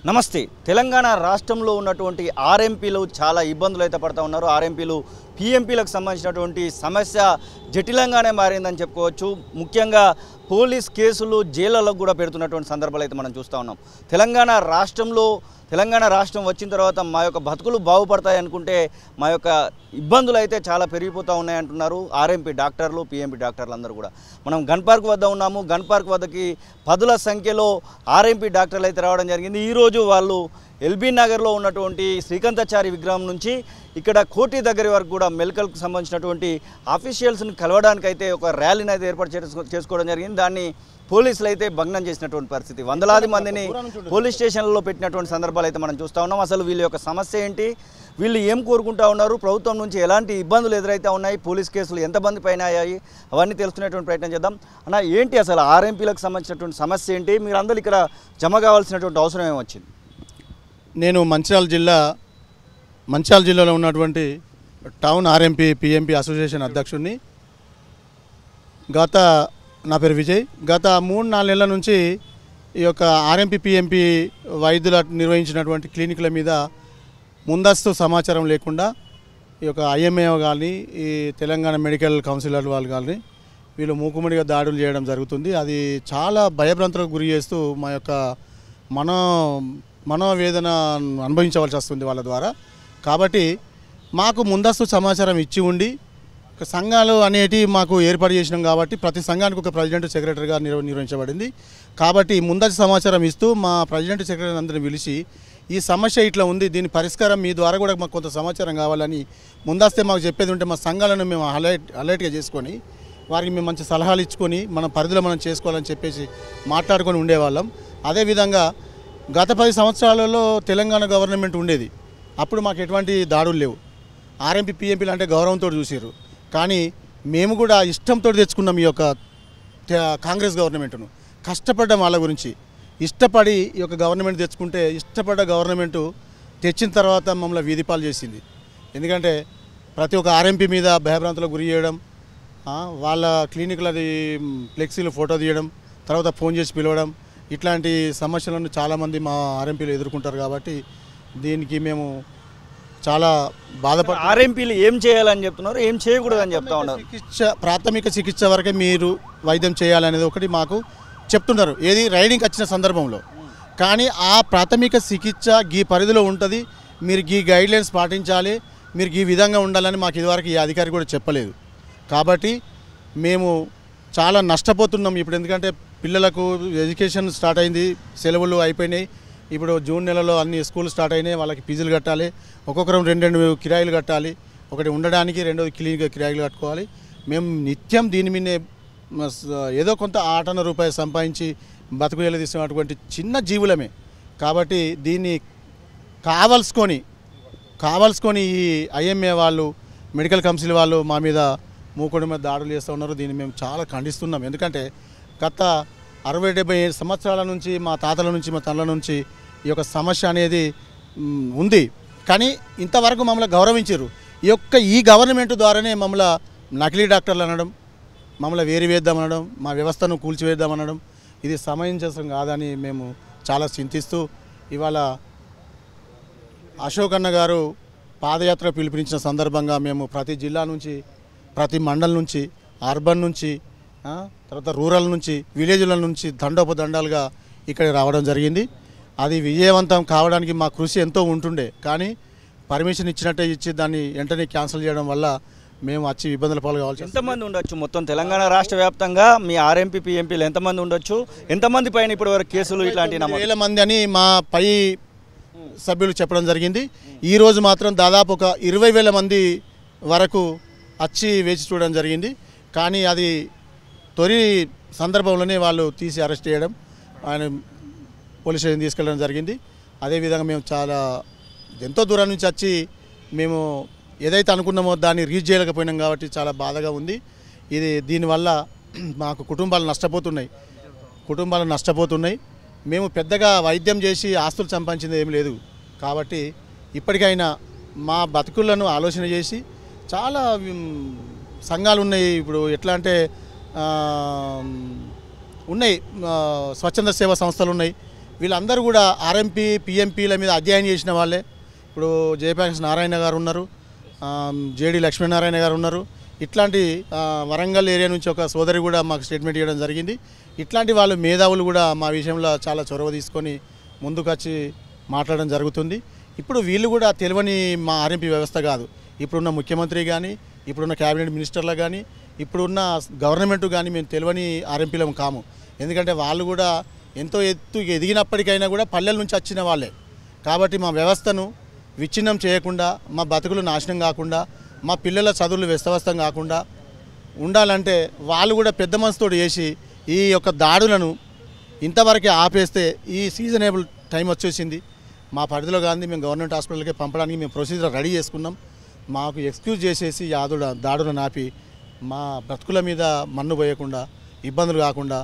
నమస్తే. తెలంగాణ రాష్ట్రంలో ఉన్నటువంటి ఆర్ఎంపీలు చాలా ఇబ్బందులు అయితే పడుతూ ఉన్నారు. ఆర్ఎంపీలు పీఎంపీలకు సంబంధించినటువంటి సమస్య జటిలంగానే మారిందని చెప్పుకోవచ్చు. ముఖ్యంగా పోలీస్ కేసులు జైళ్ళలో కూడా పెడుతున్నటువంటి సందర్భాలు అయితే మనం చూస్తూ ఉన్నాం. తెలంగాణ రాష్ట్రం వచ్చిన తర్వాత మా యొక్క బతుకులు బాగుపడతాయి అనుకుంటే మా యొక్క ఇబ్బందులు అయితే చాలా పెరిగిపోతూ ఉన్నాయంటున్నారు ఆర్ఎంపీ డాక్టర్లు, పీఎంపీ డాక్టర్లు అందరూ కూడా. మనం గన్ పార్క్ వద్ద ఉన్నాము. గన్ పార్క్ వద్దకి పదుల సంఖ్యలో ఆర్ఎంపీ డాక్టర్లు అయితే రావడం జరిగింది. ఈరోజు వాళ్ళు ఎల్బీ నగర్లో ఉన్నటువంటి శ్రీకాంతాచారి విగ్రహం నుంచి ఇక్కడ కోటి దగ్గర వరకు కూడా మెడికల్కి సంబంధించినటువంటి ఆఫీషియల్స్ని కలవడానికైతే ఒక ర్యాలీని అయితే ఏర్పాటు చేసుకోవడం జరిగింది. దాన్ని పోలీసులు అయితే భగ్నం చేసినటువంటి పరిస్థితి. వందలాది మందిని పోలీస్ స్టేషన్లలో పెట్టినటువంటి సందర్భాలు అయితే మనం చూస్తూ ఉన్నాం. అసలు వీళ్ళ యొక్క సమస్య ఏంటి, వీళ్ళు ఏం కోరుకుంటా ఉన్నారు, ప్రభుత్వం నుంచి ఎలాంటి ఇబ్బందులు ఎదురైతే ఉన్నాయి, పోలీస్ కేసులు ఎంతమంది పైన అయ్యాయి, అవన్నీ తెలుసుకునేటువంటి ప్రయత్నం చేద్దాం. అన్న, ఏంటి అసలు ఆర్ఎంపీలకు సంబంధించినటువంటి సమస్య ఏంటి, మీరు అందరూ ఇక్కడ జమ కావాల్సినటువంటి అవసరం ఏమొచ్చింది? నేను మంచిర్యాల జిల్లాలో ఉన్నటువంటి టౌన్ ఆర్ఎంపీ పీఎంపీ అసోసియేషన్ అధ్యక్షుడిని. నా పేరు విజయ్. గత 3-4 నెలల నుంచి ఈ యొక్క ఆర్ఎంపీ పీఎంపీ వైద్యుల నిర్వహించినటువంటి క్లినిక్ల మీద ముందస్తు సమాచారం లేకుండా ఈ యొక్క ఐఎంఏ కానీ, ఈ తెలంగాణ మెడికల్ కౌన్సిలర్ వాళ్ళు కానీ వీళ్ళు మూకుమ్మడిగా దాడులు చేయడం జరుగుతుంది. అది చాలా భయభ్రాంతులకు గురి చేస్తూ మా యొక్క మనోవేదన అనుభవించవలసి వస్తుంది వాళ్ళ ద్వారా. కాబట్టి మాకు ముందస్తు సమాచారం ఇచ్చి ఉండి సంఘాలు అనేటివి మాకు ఏర్పాటు చేసినాం కాబట్టి ప్రతి సంఘానికి ఒక ప్రెసిడెంట్ సెక్రటరీగా నిర్వహించబడింది. కాబట్టి ముందస్తు సమాచారం ఇస్తూ మా ప్రెసిడెంట్ సెక్రటరీ అందరిని పిలిచి ఈ సమస్య ఇట్లా ఉంది, దీని పరిష్కారం మీ ద్వారా కూడా మాకు కొంత సమాచారం కావాలని ముందస్తే మాకు చెప్పేది ఉంటే మా సంఘాలను మేము అలర్ట్గా చేసుకొని వారికి మేము మంచి సలహాలు ఇచ్చుకొని మన పరిధిలో మనం చేసుకోవాలని చెప్పేసి మాట్లాడుకొని ఉండేవాళ్ళం. అదేవిధంగా గత 10 సంవత్సరాలలో తెలంగాణ గవర్నమెంట్ ఉండేది. అప్పుడు మాకు ఎటువంటి దాడులు లేవు. ఆర్ఎంపీ పీఎంపీలు అంటే గౌరవంతో చూసారు. కానీ మేము కూడా ఇష్టంతో తెచ్చుకున్నాం ఈ యొక్క కాంగ్రెస్ గవర్నమెంట్ను. కష్టపడ్డాం వాళ్ళ గురించి. ఇష్టపడి ఈ యొక్క గవర్నమెంట్ తెచ్చుకుంటే ఇష్టపడ్డ గవర్నమెంటు తెచ్చిన తర్వాత మమ్మల్ని వీధిపాలు చేసింది. ఎందుకంటే ప్రతి ఒక్క ఆర్ఎంపీ మీద భయభ్రాంతులకు గురి చేయడం, వాళ్ళ క్లినిక్లది ఫ్లెక్సీలు ఫోటో తీయడం, తర్వాత ఫోన్ చేసి పిలవడం, ఇట్లాంటి సమస్యలను చాలామంది మా ఆర్ఎంపీలు ఎదుర్కొంటారు. కాబట్టి దీనికి మేము చాలా బాధపడి ఆర్ఎంపీలు ఏం చేయాలని చెప్తున్నారు, ఏం చేయకూడదని చెప్తా ఉన్నారు. ప్రాథమిక చికిత్స వరకే మీరు వైద్యం చేయాలనేది ఒకటి మాకు చెప్తున్నారు, ఏది రైడింగ్కి వచ్చిన సందర్భంలో. కానీ ఆ ప్రాథమిక చికిత్స ఈ పరిధిలో ఉంటుంది, మీరు ఈ గైడ్లైన్స్ పాటించాలి, మీరు ఈ విధంగా ఉండాలని మాకు ఇదివరకు ఈ అధికారి కూడా చెప్పలేదు. కాబట్టి మేము చాలా నష్టపోతున్నాం ఇప్పుడు. ఎందుకంటే పిల్లలకు ఎడ్యుకేషన్ స్టార్ట్ అయింది, సెలవులు అయిపోయినాయి. ఇప్పుడు జూన్ నెలలో అన్ని స్కూల్ స్టార్ట్ అయినాయి. వాళ్ళకి ఫీజులు కట్టాలి, ఒక్కొక్కరం 2 కిరాయిలు కట్టాలి. ఒకటి ఉండడానికి, రెండోది క్లినిక్ కిరాయిలు కట్టుకోవాలి. మేము నిత్యం దీని మీదే ఏదో కొంత ఆటన రూపాయి సంపాదించి బతుకు తీసినటువంటి చిన్న జీవులమే. కాబట్టి దీన్ని కావాల్సుకొని ఈ ఐఎంఏ వాళ్ళు, మెడికల్ కౌన్సిల్ వాళ్ళు మా మీద మూకుడి మీద దాడులు చేస్తూ ఉన్నారు. దీన్ని మేము చాలా ఖండిస్తున్నాం. ఎందుకంటే గత 60-70 సంవత్సరాల నుంచి మా తాతల నుంచి, మా తల్లుల నుంచి ఈ యొక్క సమస్య అనేది ఉంది. కానీ ఇంతవరకు మమ్మల్ని గౌరవించారు. ఈ గవర్నమెంట్ ద్వారానే మమ్మల్ని నకిలీ డాక్టర్లు అనడం, మమ్మల్ని వేద్దామనడం, మా వ్యవస్థను కూల్చివేద్దామనడం ఇది సమంజసం కాదని మేము చాలా చింతిస్తూ ఇవాళ అశోక్ అన్న గారు పాదయాత్ర పిలుపునిచ్చిన సందర్భంగా మేము ప్రతి జిల్లా నుంచి, ప్రతి మండలం నుంచి, అర్బన్ నుంచి, తర్వాత రూరల్ నుంచి, విలేజ్ల నుంచి దండోపదండాలుగా ఇక్కడికి రావడం జరిగింది. అది విజయవంతం కావడానికి మా కృషి ఎంతో ఉంటుండే. కానీ పర్మిషన్ ఇచ్చినట్టే ఇచ్చి దాన్ని వెంటనే క్యాన్సిల్ చేయడం వల్ల మేము వచ్చి ఇబ్బందుల పాలు కావాల్సి. ఎంతమంది ఉండొచ్చు మొత్తం తెలంగాణ రాష్ట్ర వ్యాప్తంగా మీ ఆర్ఎంపీ పీఎంపీలు ఎంతమంది ఉండొచ్చు, ఎంతమంది పైన ఇప్పటి వరకు కేసులు ఇట్లాంటి 9,000 మంది అని మా పై సభ్యులు చెప్పడం జరిగింది. ఈరోజు మాత్రం దాదాపు ఒక 20,000 మంది వరకు వచ్చి వేచి చూడడం జరిగింది. కానీ అది తొలి సందర్భంలోనే వాళ్ళు తీసి అరెస్ట్ చేయడం, ఆయన పోలీస్ స్టేషన్ తీసుకెళ్ళడం జరిగింది. అదేవిధంగా మేము ఎంతో దూరం నుంచి వచ్చి మేము ఏదైతే అనుకున్నామో దాన్ని రీచ్ చేయలేకపోయినాం. కాబట్టి చాలా బాధగా ఉంది. దీనివల్ల మాకు కుటుంబాలు నష్టపోతున్నాయి. మేము పెద్దగా వైద్యం చేసి ఆస్తులు సంపాదించింది ఏమి లేదు. కాబట్టి ఇప్పటికైనా మా బతుకులను ఆలోచన చేసి, చాలా సంఘాలు ఉన్నాయి. ఇప్పుడు ఎట్లా అంటే ఉన్నాయి, స్వచ్ఛంద సేవా సంస్థలు ఉన్నాయి, వీళ్ళందరూ కూడా ఆర్ఎంపీ పిఎంపీల మీద అధ్యయనం చేసిన వాళ్ళే. ఇప్పుడు జయప్రకాష్ నారాయణ గారు ఉన్నారు, జేడి లక్ష్మీనారాయణ గారు ఉన్నారు. ఇట్లాంటి వరంగల్ ఏరియా నుంచి ఒక సోదరి కూడా మాకు స్టేట్మెంట్ ఇవ్వడం జరిగింది. ఇట్లాంటి వాళ్ళు మేధావులు కూడా మా విషయంలో చాలా చొరవ తీసుకొని ముందుకు వచ్చి మాట్లాడడం జరుగుతుంది. ఇప్పుడు వీళ్ళు కూడా తెలియని మా ఆర్ఎంపీ వ్యవస్థ కాదు. ఇప్పుడున్న ముఖ్యమంత్రి కానీ, ఇప్పుడున్న క్యాబినెట్ మినిస్టర్లు కానీ, ఇప్పుడున్న గవర్నమెంట్ కానీ మేము తెలియని ఆర్ఎంపీలం కాము. ఎందుకంటే వాళ్ళు కూడా ఎంతో ఎత్తు ఎదిగినప్పటికైనా కూడా పల్లెల నుంచి వచ్చిన వాళ్ళే. కాబట్టి మా వ్యవస్థను విచ్ఛిన్నం చేయకుండా, మా బతుకులు నాశనం కాకుండా, మా పిల్లల చదువులు వ్యస్తవస్తం కాకుండా ఉండాలంటే వాళ్ళు కూడా పెద్ద మనసుతో చేసి ఈ యొక్క దాడులను ఇంతవరకే ఆపేస్తే ఈ సీజనబుల్ టైం వచ్చేసింది. మా పరిధిలో కానీ మేము గవర్నమెంట్ హాస్పిటల్కి పంపడానికి మేము ప్రొసీజర్ రెడీ చేసుకున్నాం. మాకు ఎక్స్క్యూజ్ చేసేసి దాడులను ఆపి మా బ్రతుకుల మీద మన్ను పోయకుండా, ఇబ్బందులు కాకుండా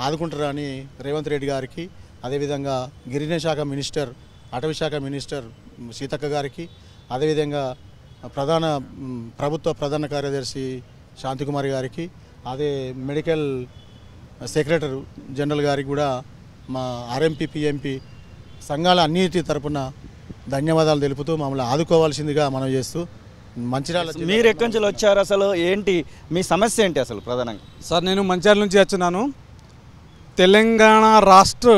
ఆదుకుంటారని రేవంత్ రెడ్డి గారికి, అదేవిధంగా గిరిజన శాఖ మినిస్టర్, అటవీ శాఖ మినిస్టర్ సీతక్క గారికి, అదేవిధంగా ప్రభుత్వ ప్రధాన కార్యదర్శి శాంతికుమారి గారికి, అదే మెడికల్ సెక్రటరీ జనరల్ గారికి కూడా మా ఆర్ఎంపీ పిఎంపీ సంఘాల అన్నిటి తరపున ధన్యవాదాలు తెలుపుతూ మమ్మల్ని ఆదుకోవాల్సిందిగా మనం చేస్తూ మంచిర్యాల. మీరు ఎక్కడి నుంచి వచ్చారు, అసలు ఏంటి మీ సమస్య ఏంటి అసలు ప్రధానంగా? సార్ నేను మంచిర్యాల నుంచి వచ్చినాను. తెలంగాణ రాష్ట్ర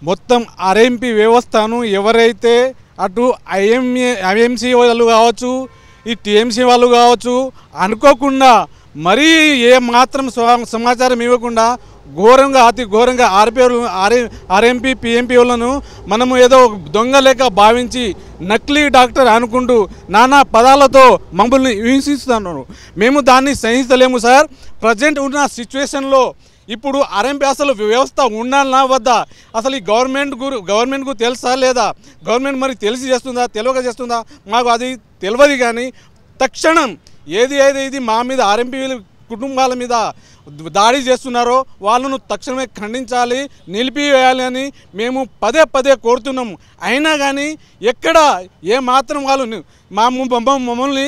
మొత్తం ఆర్ఎంపీ వ్యవస్థను ఎవరైతే అటు ఐఎంసీ వాళ్ళు కావచ్చు, ఈ టీఎంసీ వాళ్ళు కావచ్చు అనుకోకుండా మరీ ఏ మాత్రం సమాచారం ఇవ్వకుండా ఘోరంగా అతి ఘోరంగా ఆర్ఎంపీ పిఎంపీ వాళ్ళను మనము ఏదో దొంగ లేక భావించి నకిలీ డాక్టర్ అనుకుంటూ నానా పదాలతో మమ్మల్ని హింసిస్తున్నారు. మేము దాన్ని సహించలేము సార్. ప్రజెంట్ ఉన్న సిచ్యువేషన్లో ఇప్పుడు ఆర్ఎంపీ అసలు వ్యవస్థ ఉండాలన్నా వద్దా, అసలు ఈ గవర్నమెంట్కు తెలుసా లేదా, గవర్నమెంట్ మరి తెలిసి చేస్తుందా తెలియక చేస్తుందా మాకు అది తెలియదు. కానీ తక్షణం ఇది మా మీద ఆర్ఎంపీ కుటుంబాల మీద దాడి చేస్తున్నారో వాళ్ళను తక్షణమే ఖండించాలి, నిలిపివేయాలి అని మేము పదే పదే కోరుతున్నాము. అయినా కానీ ఎక్కడ ఏ మాత్రం వాళ్ళు మమ్మల్ని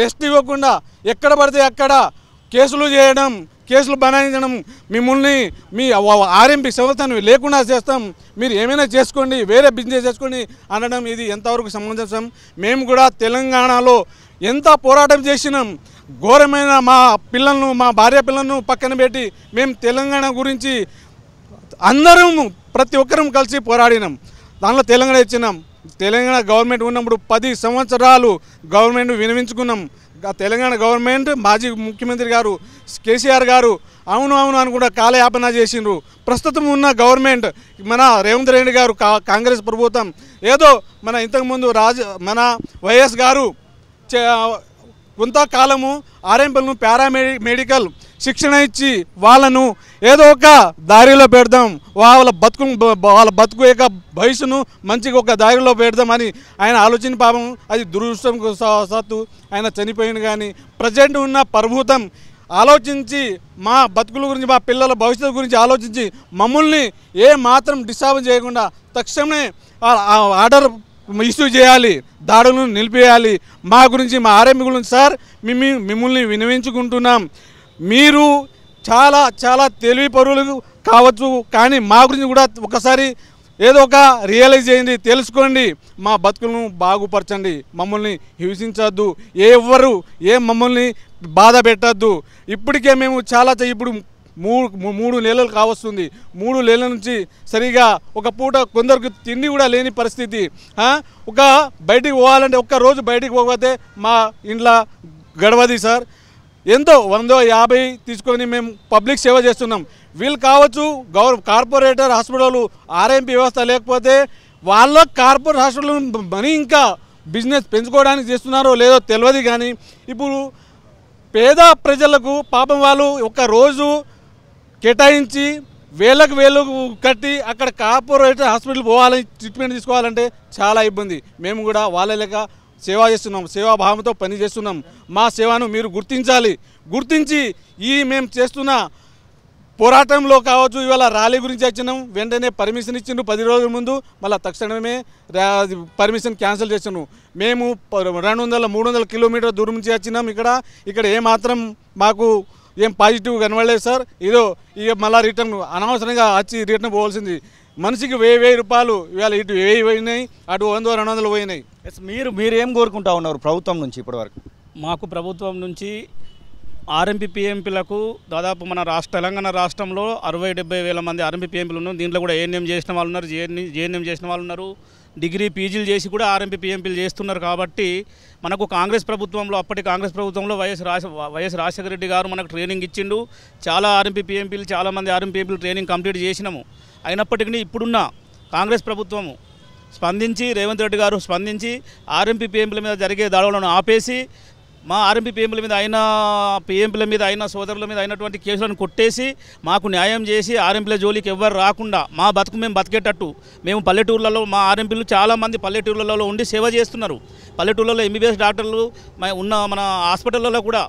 రెస్ట్ ఇవ్వకుండా ఎక్కడ పడితే అక్కడ కేసులు చేయడం, కేసులు బనాయించడం, మిమ్మల్ని మీ ఆర్ఎంపీ సంస్థను లేకుండా చేస్తాం, మీరు ఏమైనా చేసుకోండి, వేరే బిజినెస్ చేసుకోండి అనడం ఇది ఎంతవరకు సమంజసం? మేము కూడా తెలంగాణలో ఎంత పోరాటం చేసినాం. ఘోరమైన మా పిల్లలను, మా భార్య పిల్లలను పక్కన పెట్టి మేము తెలంగాణ గురించి అందరం ప్రతి ఒక్కరం కలిసి పోరాడినాం. దానిలో తెలంగాణ ఇచ్చినాం. తెలంగాణ గవర్నమెంట్ ఉన్నప్పుడు 10 సంవత్సరాలు గవర్నమెంట్ వినిపించుకున్నాం. తెలంగాణ గవర్నమెంట్ మాజీ ముఖ్యమంత్రి గారు కేసీఆర్ గారు అవును అని కూడా కాలయాపన చేసిండ్రు. ప్రస్తుతం ఉన్న గవర్నమెంట్ మన రేవంత్ రెడ్డి గారు కాంగ్రెస్ ప్రభుత్వం ఏదో మన ఇంతకుముందు మన వైఎస్ గారు కొంతకాలము ఆర్ఎంపీలను పారామెడికల్ శిక్షణ ఇచ్చి వాళ్ళను ఏదో ఒక దారిలో పెడదాం, వాళ్ళ బతుకు యొక్క భవిష్యను మంచిగా ఒక దారిలో పెడదామని ఆయన ఆలోచన పాపం అది దురదృష్టం సత్తు ఆయన చనిపోయింది. కానీ ప్రజెంట్ ఉన్న ప్రభుత్వం ఆలోచించి మా బతుకుల గురించి, మా పిల్లల భవిష్యత్తు గురించి ఆలోచించి మమ్మల్ని ఏ మాత్రం డిస్టర్బ్ చేయకుండా తక్షణమే ఆర్డర్ ఇష్యూ చేయాలి, దాడులను నిలిపేయాలి. మా గురించి, మా ఆర్ఎంపీ గురించి సార్ మిమ్మల్ని వినవించుకుంటున్నాం. మీరు చాలా చాలా తెలివి పరులు కావచ్చు, కానీ మా గురించి కూడా ఒకసారి ఏదో ఒక రియలైజ్ చేయండి, తెలుసుకోండి, మా బతుకులను బాగుపరచండి, మమ్మల్ని హింసించద్దు, మమ్మల్ని బాధ పెట్టద్దు. ఇప్పటికే మేము ఇప్పుడు 3 నెలలు కావస్తుంది. 3 నెలల నుంచి సరిగా ఒక పూట కొందరికి తిండి కూడా లేని పరిస్థితి. ఒక బయటికి పోవాలంటే ఒక్క రోజు బయటికి పోకపోతే మా ఇంట్లో గడవది సార్. ఎంతో 150 తీసుకొని మేము పబ్లిక్ సేవ చేస్తున్నాం. వీళ్ళు కావచ్చు కార్పొరేటర్ హాస్పిటల్ ఆర్ఎంపీ వ్యవస్థ లేకపోతే వాళ్ళ కార్పొరేట్ హాస్పిటల్ మనీ ఇంకా బిజినెస్ పెంచుకోవడానికి చేస్తున్నారో లేదో తెలియదు. కానీ ఇప్పుడు పేద ప్రజలకు పాపం వాళ్ళు ఒక రోజు కేటాయించి వేలకు కట్టి అక్కడ కార్పొరేటర్ హాస్పిటల్ పోవాలని ట్రీట్మెంట్ తీసుకోవాలంటే చాలా ఇబ్బంది. మేము కూడా వాళ్ళ లెక్క సేవ చేస్తున్నాం, సేవాభావంతో పని చేస్తున్నాం. మా సేవను మీరు గుర్తించి మేము చేస్తున్న పోరాటంలో కావచ్చు, ఇవాళ ర్యాలీ గురించి వచ్చినాం, వెంటనే పర్మిషన్ ఇచ్చిండ్రు 10 రోజుల ముందు, మళ్ళీ తక్షణమే పర్మిషన్ క్యాన్సిల్ చేస్తున్నాం. మేము 200-300 కిలోమీటర్ దూరం నుంచి వచ్చినాం. ఇక్కడ ఏమాత్రం మాకు ఏం పాజిటివ్ కనబడలేదు సార్. ఇక మళ్ళీ రిటర్న్ అనవసరంగా వచ్చి రిటర్న్ పోవాల్సింది. మనిషికి 1000 రూపాయలు ఇవాళ ఇటు 1000 పోయినాయి, అటు 100 200 పోయినాయి. మీరు ఏం కోరుకుంటా ఉన్నారు ప్రభుత్వం నుంచి ఇప్పటివరకు? మాకు ప్రభుత్వం నుంచి ఆర్ఎంపీ పిఎంపీలకు దాదాపు మన తెలంగాణ రాష్ట్రంలో 60-70 వేల మంది ఆర్ఎంపీ పిఎంపీలు ఉన్నారు. దీంట్లో కూడా ఏఎన్ఎం చేసిన వాళ్ళు ఉన్నారు, జేఎన్ఎం చేసిన వాళ్ళు ఉన్నారు, డిగ్రీ పీజీలు చేసి కూడా ఆర్ఎంపీ పిఎంపీలు చేస్తున్నారు. కాబట్టి మనకు కాంగ్రెస్ ప్రభుత్వంలో, అప్పటి కాంగ్రెస్ ప్రభుత్వంలో వైఎస్ రాజశేఖర రెడ్డి గారు మనకు ట్రైనింగ్ ఇచ్చిండు. చాలా ఆర్ఎంపీ పిఎంపీలు, చాలామంది ఆర్ఎంపీ పిఎంపీలు ట్రైనింగ్ కంప్లీట్ చేసినాము. అయినప్పటికీ ఇప్పుడున్న కాంగ్రెస్ ప్రభుత్వము స్పందించి, రేవంత్ రెడ్డి గారు స్పందించి ఆర్ఎంపీ పిఎంపీల మీద జరిగే దాడులను ఆపేసి, మా ఆర్ఎంపీ పిఎంపీల మీద అయిన సోదరుల మీద అయినటువంటి కేసులను కొట్టేసి మాకు న్యాయం చేసి ఆర్ఎంపీల జోలికి ఎవ్వరు రాకుండా మా బతుకు మేము బతికేటట్టు, మేము పల్లెటూర్లలో మా ఆర్ఎంపీలు చాలామంది పల్లెటూర్లలో ఉండి సేవ చేస్తున్నారు. పల్లెటూర్లలో ఎంబీబీఎస్ డాక్టర్లు మన హాస్పిటల్లో కూడా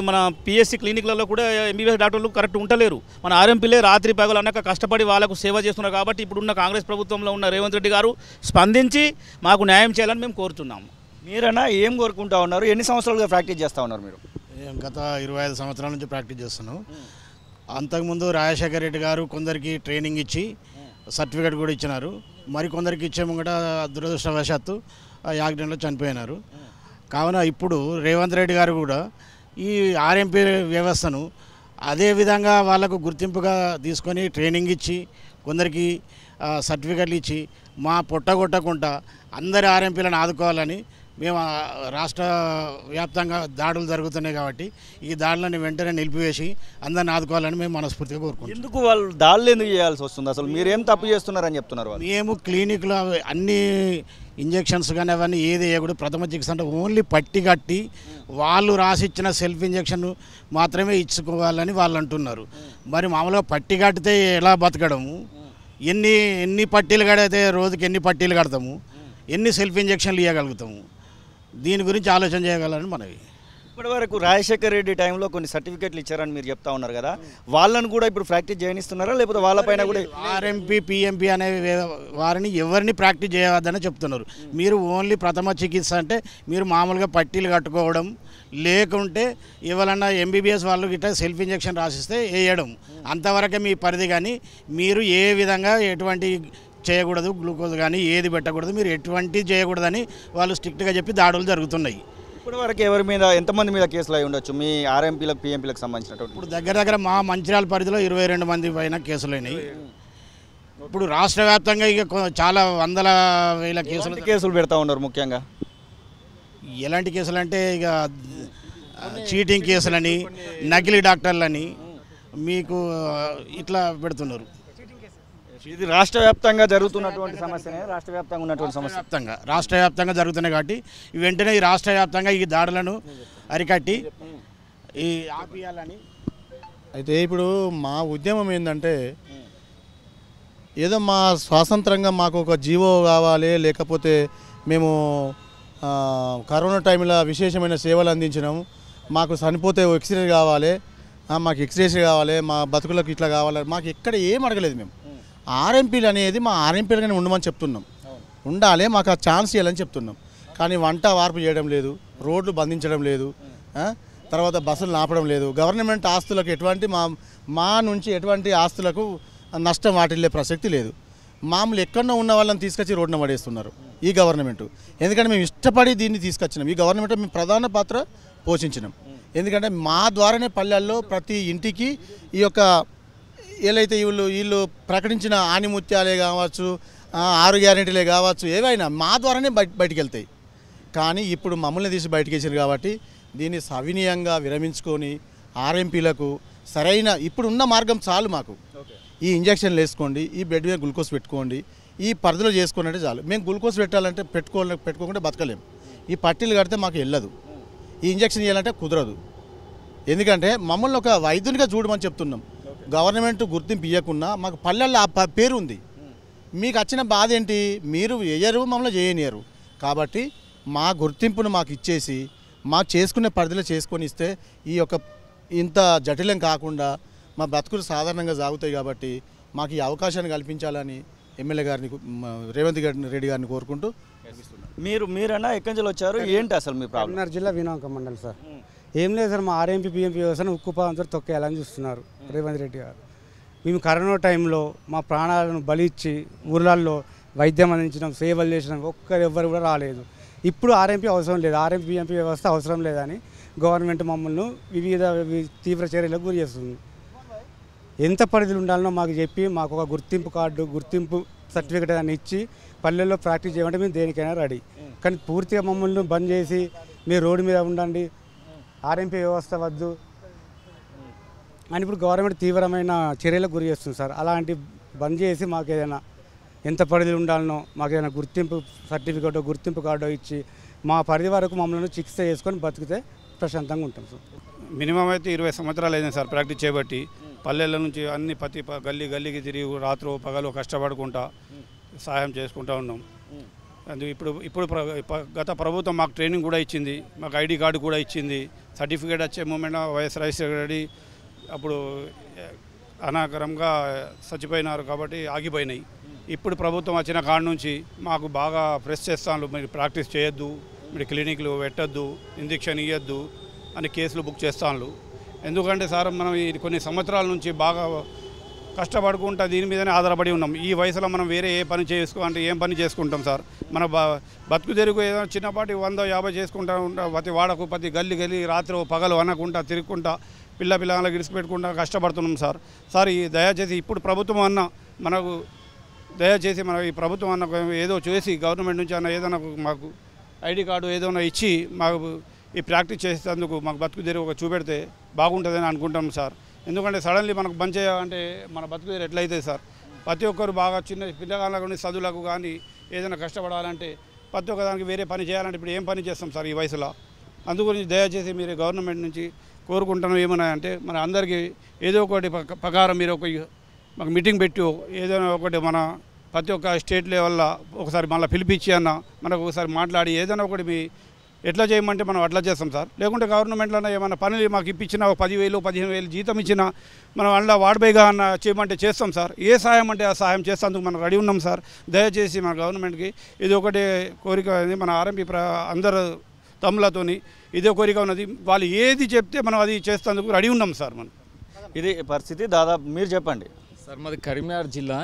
మన పిఎస్సి క్లినిక్లలో కూడా ఎంబీబీఎస్ డాక్టర్లు కరెక్ట్ ఉండలేరు. మన ఆర్ఎంపీలే రాత్రి పగలు అన్నాక కష్టపడి వాళ్ళకు సేవ చేస్తున్నారు. కాబట్టి ఇప్పుడున్న కాంగ్రెస్ ప్రభుత్వంలో ఉన్న రేవంత్ రెడ్డి గారు స్పందించి మాకు న్యాయం చేయాలని మేము కోరుతున్నాము. మీరన్నా ఏం కోరుకుంటా ఉన్నారు? ఎన్ని సంవత్సరాలుగా ప్రాక్టీస్ చేస్తూ ఉన్నారు మీరు? గత 25 సంవత్సరాల నుంచి ప్రాక్టీస్ చేస్తున్నాను. అంతకుముందు రాజశేఖర రెడ్డి గారు కొందరికి ట్రైనింగ్ ఇచ్చి సర్టిఫికేట్ కూడా ఇచ్చినారు. మరికొందరికి ఇచ్చే ముంగట దురదృష్టవశాత్తు యాక్సిడెంట్లో చనిపోయినారు. కావున ఇప్పుడు రేవంత్ రెడ్డి గారు కూడా ఈ ఆర్ఎంపీ వ్యవస్థను అదే విధంగా వాళ్ళకు గుర్తింపుగా తీసుకొని ట్రైనింగ్ ఇచ్చి కొందరికి సర్టిఫికెట్లు ఇచ్చి మా పొట్టగొట్టకుండా అందరి ఆర్ఎంపీలను ఆదుకోవాలని మేము రాష్ట్ర వ్యాప్తంగా దాడులు జరుగుతున్నాయి కాబట్టి ఈ దాడులను వెంటనే నిలిపివేసి అందరిని ఆదుకోవాలని మేము మనస్ఫూర్తిగా కోరుకుంటున్నాం. ఎందుకు వాళ్ళు దాడులు ఎందుకు చేయాల్సి వస్తుంది? అసలు మీరేం తప్పు చేస్తున్నారని చెప్తున్నారు వాళ్ళు? మేము క్లినిక్లో అన్ని ఇంజెక్షన్స్ కానీ అవన్నీ ఏది వేయకూడదు. ప్రథమ చికిత్స అంటే ఓన్లీ పట్టి కట్టి వాళ్ళు రాసిచ్చిన సెల్ఫ్ ఇంజెక్షన్ మాత్రమే ఇచ్చుకోవాలని వాళ్ళు అంటున్నారు. మరి మామూలుగా పట్టి కట్టితే ఎలా బతకడము? ఎన్ని పట్టీలు కడితే రోజుకి ఎన్ని పట్టీలు కడతాము? ఎన్ని సెల్ఫ్ ఇంజెక్షన్లు ఇవ్వగలుగుతాము? దీని గురించి ఆలోచన చేయగలని మనవి. ఇప్పటివరకు రాజశేఖర రెడ్డి టైంలో కొన్ని సర్టిఫికెట్లు ఇచ్చారని మీరు చెప్తా ఉన్నారు కదా, వాళ్ళని కూడా ఇప్పుడు ప్రాక్టీస్ చేయనిస్తున్నారా? లేకపోతే వాళ్ళపైన కూడా ఆర్ఎంపీ పిఎంపీ అనే వారిని ఎవరిని ప్రాక్టీస్ చేయవద్దని చెప్తున్నారు. మీరు ఓన్లీ ప్రథమ చికిత్స అంటే మీరు మామూలుగా పట్టీలు కట్టుకోవడం, లేకుంటే ఎవరన్నా ఎంబీబీఎస్ వాళ్ళు గిట్ట సెల్ఫ్ ఇంజెక్షన్ రాసిస్తే వేయడం, అంతవరకే మీ పరిధి. కానీ మీరు ఏ విధంగా ఎటువంటి చేయకూడదు, గ్లూకోజ్ కానీ ఏది పెట్టకూడదు, మీరు ఎటువంటి చేయకూడదని వాళ్ళు స్ట్రిక్ట్గా చెప్పి దాడులు జరుగుతున్నాయి. ఇప్పటివరకు ఎవరి మీద, ఎంతమంది మీద కేసులు అయి ఉండొచ్చు మీ ఆర్ఎంపీలకు పిఎంపీలకు సంబంధించినటువంటి? ఇప్పుడు దగ్గర మా మంచిర్యాల పరిధిలో 22 మంది పైన కేసులు అయినాయి. ఇప్పుడు రాష్ట్ర వ్యాప్తంగా ఇక చాలా వందల వేల కేసులు పెడతా ఉన్నారు. ముఖ్యంగా ఎలాంటి కేసులు అంటే ఇక చీటింగ్ కేసులని, నకిలీ డాక్టర్లని మీకు ఇట్లా పెడుతున్నారు. ఇది రాష్ట్ర వ్యాప్తంగా జరుగుతున్నటువంటి సమస్యనే, రాష్ట్ర వ్యాప్తంగా ఉన్నటువంటి సమస్య రాష్ట్ర వ్యాప్తంగా జరుగుతున్నాయి. కాబట్టి వెంటనే ఈ రాష్ట్ర వ్యాప్తంగా ఈ దాడులను అరికట్టి ఈ ఆపియాలని. అయితే ఇప్పుడు మా ఉద్యమం ఏంటంటే, ఏదో మా స్వాతంత్రంగా మాకు ఒక జీవో కావాలి, లేకపోతే మేము కరోనా టైంలో విశేషమైన సేవలు అందించినాము, మాకు చనిపోతే ఎక్స్రే కావాలి, మాకు ఎక్స్రేస్ కావాలి, మా బతుకులకు ఇట్లా కావాలి, మాకు ఎక్కడ ఏం అడగలేదు. మేము ఆర్ఎంపీలు అనేది మా ఆర్ఎంపీలుగానే ఉండమని చెప్తున్నాం, ఉండాలి, మాకు ఆ ఛాన్స్ ఇవ్వాలని చెప్తున్నాం. కానీ వంట వార్పు చేయడం లేదు, రోడ్లు బంధించడం లేదు, తర్వాత బస్సులు నాపడం లేదు, గవర్నమెంట్ ఆస్తులకు ఎటువంటి మా నుంచి ఎటువంటి ఆస్తులకు నష్టం వాటిల్లే ప్రసక్తి లేదు. మామూలు ఎక్కడో ఉన్న వాళ్ళని తీసుకొచ్చి రోడ్డున పడేస్తున్నారు ఈ గవర్నమెంట్. ఎందుకంటే మేము ఇష్టపడి దీన్ని తీసుకొచ్చినాం. ఈ గవర్నమెంట్ మేము ప్రధాన పాత్ర పోషించినాం. ఎందుకంటే మా ద్వారానే పల్లెల్లో ప్రతి ఇంటికి ఈ యొక్క ఏదైతే వీళ్ళు ప్రకటించిన ఆనిముత్యాలే కావచ్చు, 6 గ్యారెంటీలే కావచ్చు, ఏవైనా మా ద్వారానే బయటికి వెళ్తాయి. కానీ ఇప్పుడు మమ్మల్ని తీసి బయటకు వేసారు కాబట్టి దీన్ని సవినీయంగా విరమించుకొని ఆర్ఎంపీలకు సరైన ఇప్పుడున్న మార్గం చాలు. మాకు ఈ ఇంజక్షన్లు వేసుకోండి, ఈ బెడ్ మీద గ్లూకోజ్ పెట్టుకోండి, ఈ పరిధిలో చేసుకోండి అంటే చాలు. మేము గ్లూకోజ్ పెట్టాలంటే పెట్టుకోకుండా బతకలేము. ఈ పట్టీలు కడితే మాకు వెళ్ళదు, ఈ ఇంజక్షన్ చేయాలంటే కుదరదు. ఎందుకంటే మమ్మల్ని ఒక వైద్యునిగా చూడమని చెప్తున్నాం. గవర్నమెంట్ గుర్తింపు ఇవ్వకుండా మాకు పల్లెల్లో ఆ పేరు ఉంది. మీకు వచ్చిన బాధ ఏంటి? మీరు వేయరు, మమ్మల్ని చేయనియరు. కాబట్టి మా గుర్తింపును మాకు ఇచ్చేసి మాకు చేసుకునే పరిధిలో చేసుకొని ఇస్తే ఈ యొక్క ఇంత జటిలం కాకుండా మా బతుకులు సాధారణంగా సాగుతాయి. కాబట్టి మాకు ఈ అవకాశాన్ని కల్పించాలని ఎమ్మెల్యే గారిని, రేవంత్ రెడ్డి గారిని కోరుకుంటూ. మీరన్నా ఎక్కడి నుంచి వచ్చారు, ఏంటి అసలు మీ ప్రాబ్లం? కరీంనగర్ జిల్లా వినాయక మండలి సార్. ఏం లేదు సార్, మా ఆర్ఎంపీ పిఎంపీ వ్యవస్థను ఉక్కుపాదంతో తొక్కేయాలని చూస్తున్నారు రేవంత్ రెడ్డి గారు. మేము కరోనా టైంలో మా ప్రాణాలను బలిచ్చి ఊర్లలో వైద్యం అందించడం, సేవలు చేసినాం. ఎవ్వరు కూడా రాలేదు. ఇప్పుడు ఆర్ఎంపీ అవసరం లేదు, ఆర్ఎంపీ పిఎంపీ వ్యవస్థ అవసరం లేదని గవర్నమెంట్ మమ్మల్ని వివిధ తీవ్ర చర్యలకు గురి చేస్తుంది. ఎంత పరిధులు ఉండాలనో మాకు చెప్పి మాకు ఒక గుర్తింపు కార్డు, గుర్తింపు సర్టిఫికేట్ అని ఇచ్చి పల్లెల్లో ప్రాక్టీస్ చేయమంటే మేము దేనికైనా రెడీ. కానీ పూర్తిగా మమ్మల్ని బంద్ చేసి మీరు రోడ్డు మీద ఉండండి, ఆర్ఎంపీ వ్యవస్థ వద్దు అని ఇప్పుడు గవర్నమెంట్ తీవ్రమైన చర్యలకు గురి చేస్తుంది సార్. అలాంటి బంద్ చేసి మాకు ఏదైనా ఎంత పరిధులు ఉండాలనో మాకు ఏదైనా గుర్తింపు సర్టిఫికేటో గుర్తింపు కార్డో ఇచ్చి మా పరిధి వరకు మమ్మల్ని చికిత్స చేసుకొని బతికితే ప్రశాంతంగా ఉంటాం సార్. మినిమం అయితే 20 సంవత్సరాలు అయింది సార్ ప్రాక్టీస్ చేయబట్టి. పల్లెల నుంచి అన్ని ప్రతి గల్లీ గల్లీకి తిరిగి రాత్రి పగలు కష్టపడుకుంటా సహాయం చేసుకుంటూ ఉన్నాం. అందుకు ఇప్పుడు గత ప్రభుత్వం మాకు ట్రైనింగ్ కూడా ఇచ్చింది, మాకు ఐడి కార్డు కూడా ఇచ్చింది. సర్టిఫికేట్ వచ్చే మూమెంట్ వైఎస్ రాజశేఖర రెడ్డి అప్పుడు అనాకరంగా చచ్చిపోయినారు కాబట్టి ఆగిపోయినాయి. ఇప్పుడు ప్రభుత్వం వచ్చిన కాడ నుంచి మాకు బాగా ప్రెస్ చేస్తాను, మీరు ప్రాక్టీస్ చేయొద్దు, మీరు క్లినిక్లు పెట్టద్దు, ఇంజక్షన్ ఇవ్వద్దు అని కేసులు బుక్ చేస్తాను. ఎందుకంటే సార్ మనం కొన్ని సంవత్సరాల నుంచి బాగా కష్టపడుకుంటా దీని మీదనే ఆధారపడి ఉన్నాం. ఈ వయసులో మనం వేరే ఏ పని అంటే ఏం పని చేసుకుంటాం సార్? మన బతుకు తెరుగు ఏదైనా చిన్నపాటి 100-50 చేసుకుంటా ఉంటాం. ప్రతి వాడకు ప్రతి గల్లి రాత్రి పగలు అనకుండా తిరుగుకుంటా పిల్లలకు ఇడిచిపెట్టుకుంటా కష్టపడుతున్నాం సార్. ఈ దయచేసి ఇప్పుడు ప్రభుత్వం అన్న మనకు దయచేసి మన ఈ ప్రభుత్వం అన్న ఏదో చేసి గవర్నమెంట్ నుంచి అన్న ఏదైనా మాకు ఐడి కార్డు ఏదైనా ఇచ్చి మాకు ఈ ప్రాక్టీస్ చేసేందుకు మాకు బతుకు తెరువు చూపెడితే బాగుంటుందని అనుకుంటాం సార్. ఎందుకంటే సడన్లీ మనకు బంద్ చేయాలంటే మన బతుకు తెరువు ఎట్లయితుంది సార్? ప్రతి ఒక్కరు బాగా చిన్న పిల్లగాళ్ళకు చదువులకు కానీ ఏదైనా కష్టపడాలంటే ప్రతి ఒక్కదానికి వేరే పని చేయాలంటే ఇప్పుడు ఏం పని చేస్తాం సార్ ఈ వయసులో? అందుగురించి దయచేసి మీరు గవర్నమెంట్ నుంచి కోరుకుంటాను ఏమన్నా అంటే మన అందరికీ ఏదో ఒకటి ప్రకారం మీరు మాకు మీటింగ్ పెట్టి ఏదైనా ఒకటి మన ప్రతి ఒక్క స్టేట్ లెవెల్లో ఒకసారి మళ్ళీ పిలిపించి అన్న మనకు ఒకసారి మాట్లాడి ఏదైనా ఒకటి మీ ఎట్లా చేయమంటే మనం అట్లా చేస్తాం సార్. లేకుంటే గవర్నమెంట్లో ఏమైనా పనులు మాకు ఇప్పించినా 10,000-15,000 జీతం ఇచ్చినా మనం అందులో వాడిపోయిగా అన్న చేయమంటే చేస్తాం సార్. ఏ సాయం అంటే ఆ సాయం చేసేందుకు మనం రెడీ ఉన్నాం సార్. దయచేసి మన గవర్నమెంట్కి ఇది ఒకటే కోరిక, మన ఆర్ఎంపీ అందరు తమ్ములతోని ఇదే కోరిక ఉన్నది. వాళ్ళు ఏది చెప్తే మనం అది చేసేందుకు రెడీ ఉన్నాం సార్. మనం ఇది పరిస్థితి. దాదాపు మీరు చెప్పండి సార్. మాది కరీంనగర్ జిల్లా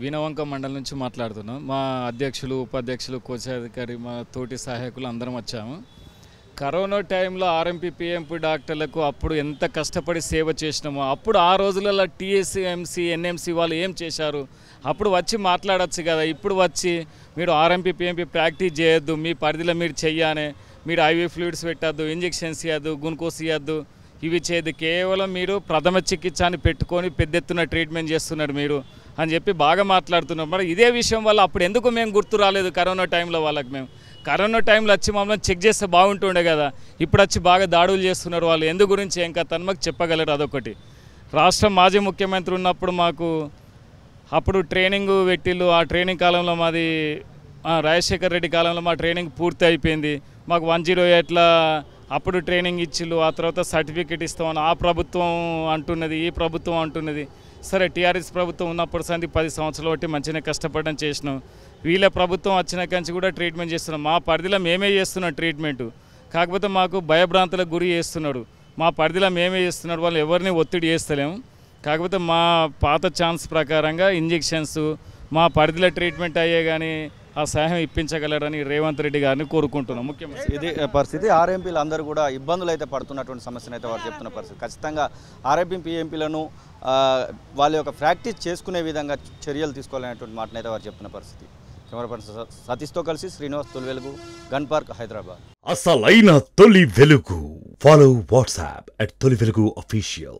వీణవంక మండలం నుంచి మాట్లాడుతున్నాం. మా అధ్యక్షులు, ఉపాధ్యక్షులు, కోశాధికారి, మా తోటి సహాయకులు అందరం వచ్చాము. కరోనా టైంలో ఆర్ఎంపీ పిఎంపీ డాక్టర్లకు అప్పుడు ఎంత కష్టపడి సేవ చేసినామో అప్పుడు ఆ రోజులలో టీఎస్ఎంసీ ఎన్ఎంసీ వాళ్ళు ఏం చేశారు? అప్పుడు వచ్చి మాట్లాడచ్చు కదా. ఇప్పుడు వచ్చి మీరు ఆర్ఎంపీ పిఎంపీ ప్రాక్టీస్ చేయొద్దు, మీ పరిధిలో మీరు చెయ్యాలి, మీరు ఐవీ ఫ్లూయిడ్స్ పెట్టద్దు, ఇంజెక్షన్స్ ఇవ్వద్దు, గ్లూకోజ్ ఇవ్వద్దు, ఇవి చేయదు, కేవలం మీరు ప్రథమ చికిత్సని పెట్టుకొని పెద్ద ఎత్తున ట్రీట్మెంట్ చేస్తున్నారు మీరు అని చెప్పి బాగా మాట్లాడుతున్నారు. మరి ఇదే విషయం వల్ల అప్పుడు ఎందుకు మేము గుర్తు రాలేదు కరోనా టైంలో వాళ్ళకి? మేము కరోనా టైంలో వచ్చి మమ్మల్ని చెక్ చేస్తే బాగుంటుండే కదా. ఇప్పుడు వచ్చి బాగా దాడులు చేస్తున్నారు వాళ్ళు. ఎందు గురించి ఇంకా తనకు చెప్పగలరు? అదొకటి. రాష్ట్ర మాజీ ముఖ్యమంత్రి ఉన్నప్పుడు మాకు అప్పుడు ట్రైనింగ్ పెట్టిళ్ళు. ఆ ట్రైనింగ్ కాలంలో మాది రాజశేఖర రెడ్డి కాలంలో మా ట్రైనింగ్ పూర్తి అయిపోయింది. మాకు 108ల అప్పుడు ట్రైనింగ్ ఇచ్చిళ్ళు. ఆ తర్వాత సర్టిఫికేట్ ఇస్తామని ఆ ప్రభుత్వం అంటున్నది, ఈ ప్రభుత్వం అంటున్నది. సరే, టీఆర్ఎస్ ప్రభుత్వం ఉన్నప్పుడు 10 సంవత్సరాలు బట్టి మంచిగా కష్టపడడం చేసినాం. వీళ్ళ ప్రభుత్వం వచ్చిన కంచి కూడా ట్రీట్మెంట్ చేస్తున్నాం. మా పరిధిలో మేమే చేస్తున్నాం ట్రీట్మెంటు. కాకపోతే మాకు భయభ్రాంతులకు గురి చేస్తున్నాడు. మా పరిధిలో మేమే చేస్తున్నాడు, వాళ్ళు ఎవరిని ఒత్తిడి చేస్తలేము. కాకపోతే మా పాత ఛాన్స్ ప్రకారంగా ఇంజెక్షన్స్ మా పరిధిలో ట్రీట్మెంట్ అయ్యే కానీ ఆ సహాయం ఇప్పించగలరని రేవంత్ రెడ్డి గారిని కోరుకుంటున్నాం. ముఖ్యమంత్రి ఇది పరిస్థితి. ఆర్ఎంపీలు అందరూ కూడా ఇబ్బందులు అయితే పడుతున్నటువంటి సమస్యను అయితే వారు చెప్తున్న పరిస్థితి. ఖచ్చితంగా ఆర్ఎంపీ పిఎంపీలను వాళ్ళ యొక్క ప్రాక్టీస్ చేసుకునే విధంగా చర్యలు తీసుకోవాలనేటువంటి మాటనైతే వారు చెప్తున్న పరిస్థితి. కెమెరా పర్సన్ సతీష్తో కలిసి శ్రీనివాస్, తొలి వెలుగు, గన్ పార్క్, హైదరాబాద్. అసలైన తొలి వెలుగు. ఫాలో వాట్సాప్ @తొలి వెలుగు official.